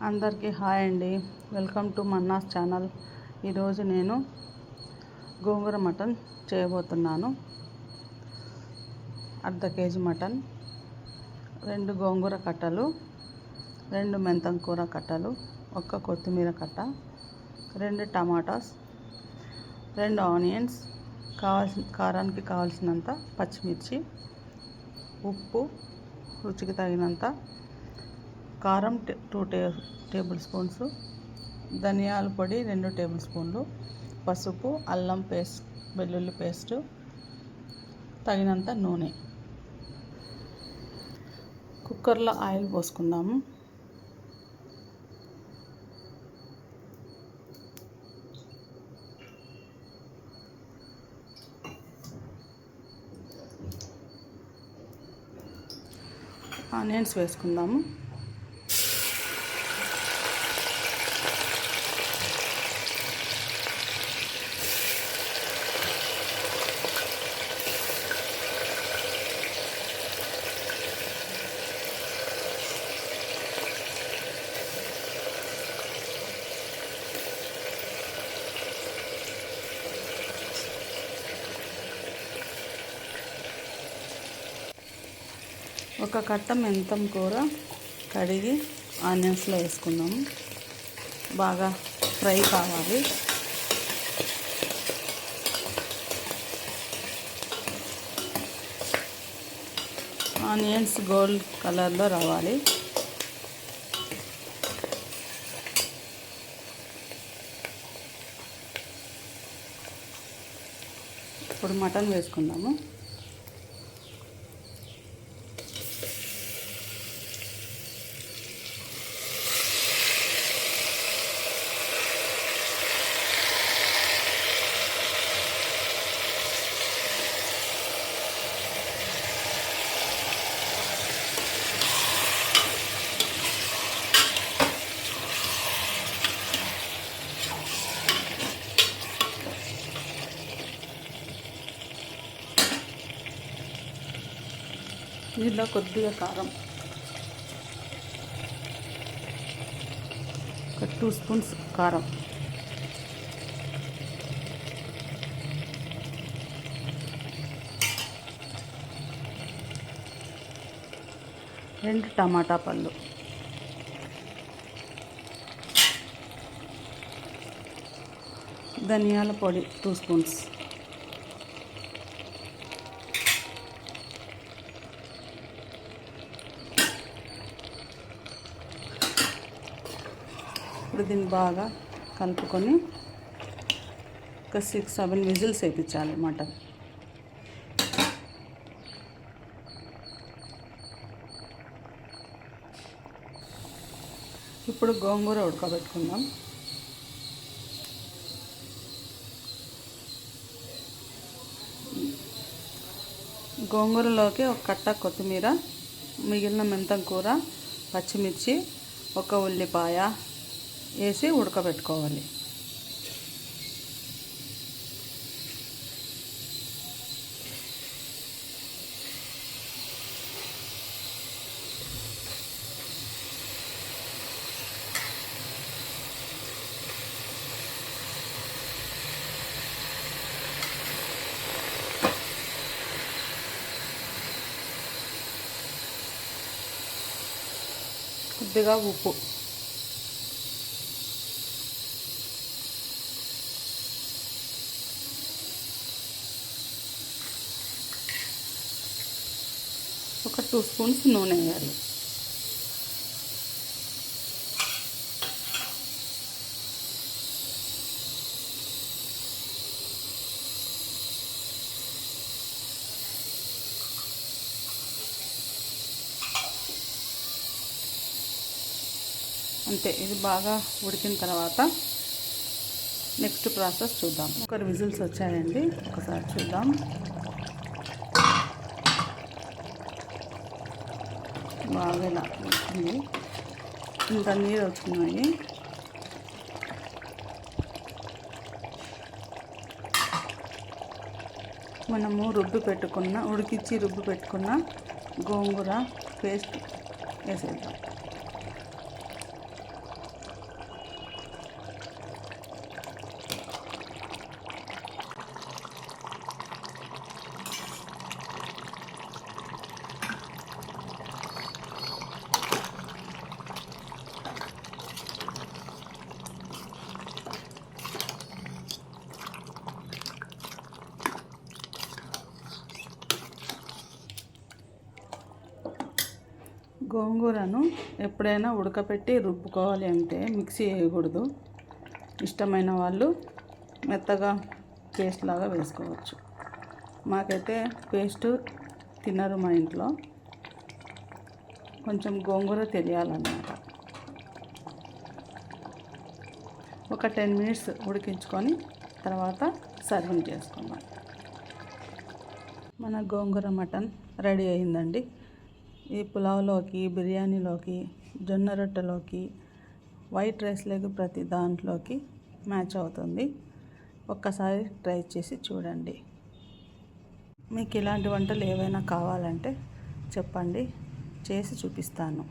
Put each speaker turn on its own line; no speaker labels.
అందరికీ హాయ్ అండి. Welcome to Manna's channel. ఈరోజు నేను గోంగూర మటన్ చేయబోతున్నాను. అర్ధ కేజీ మటన్, 2 గోంగూర కట్టలు, 2 మెంతం కూర కట్టలు, 1 కొత్తిమీర కట్ట, 2 టమాటాస్, 2 ఆనియన్స్, కారానికి కావాల్సినంత పచ్చిమిర్చి, ఉప్పు రుచికి తగినంత, కారం 2 టేబుల్ స్పూన్స్, ధనియాల పొడి 2 టేబుల్ స్పూన్లు, పసుపు, అల్లం పేస్ట్, వెల్లుల్లి పేస్ట్, తగినంత నూనె. కుక్కర్లో ఆయిల్ పోసుకుందాము. ఆనియన్స్ వేసుకుందాము. ఒక కట్ట మెంతం కూర కడిగి ఆనియన్స్లో వేసుకుందాము. బాగా ఫ్రై కావాలి. ఆనియన్స్ గోల్డ్ కలర్లో రావాలి. ఇప్పుడు మటన్ వేసుకుందాము. దీనిలో కొద్దిగా కారం, ఒక 2 స్పూన్స్ కారం, రెండు టమాటా పళ్ళు, ధనియాల పొడి 2 స్పూన్స్, ఇప్పుడు దీన్ని బాగా కలుపుకొని ఒక 6-7 విజిల్స్ వేయించాలి మటన్. ఇప్పుడు గోంగూర ఉడకబెట్టుకుందాం. గోంగూరలోకి ఒక కట్ట కొత్తిమీర, మిగిలిన మెంతం కూర, పచ్చిమిర్చి, 1 ఉల్లిపాయ వేసి ఉడకబెట్టుకోవాలి. కొద్దిగా ఉప్పు, ఒక 2 స్పూన్స్ నూనె వేయాలి. అంతే. ఇది బాగా ఉడికిన తర్వాత నెక్స్ట్ ప్రాసెస్ చూద్దాం. 1 విజిల్స్ వచ్చాయండి, ఒకసారి చూద్దాం. బాగా ఇలా వచ్చింది, ఇంత నీరు వచ్చినాయి. మనము ఉడికించి రుబ్బి పెట్టుకున్న గోంగూర పేస్ట్ వేసేద్దాం. గోంగూరను ఎప్పుడైనా ఉడకపెట్టి రుబ్బుకోవాలి అంటే మిక్సీ వేయకూడదు. ఇష్టమైన వాళ్ళు మెత్తగా పేస్ట్ లాగా వేసుకోవచ్చు. మాకైతే పేస్ట్ తినరు మా ఇంట్లో, కొంచెం గోంగూర తెలియాలన్నమాట. ఒక 10 మినిట్స్ ఉడికించుకొని తర్వాత సర్వింగ్ చేసుకుందాం. మన గోంగూర మటన్ రెడీ అయిందండి. ఈ పులావ్లోకి, బిర్యానీలోకి, జొన్న రొట్టెలోకి, వైట్ రైస్లోకి ప్రతి దాంట్లోకి మ్యాచ్ అవుతుంది. ఒక్కసారి ట్రై చేసి చూడండి. మీకు ఇలాంటి వంటలు ఏవైనా కావాలంటే చెప్పండి, చేసి చూపిస్తాను.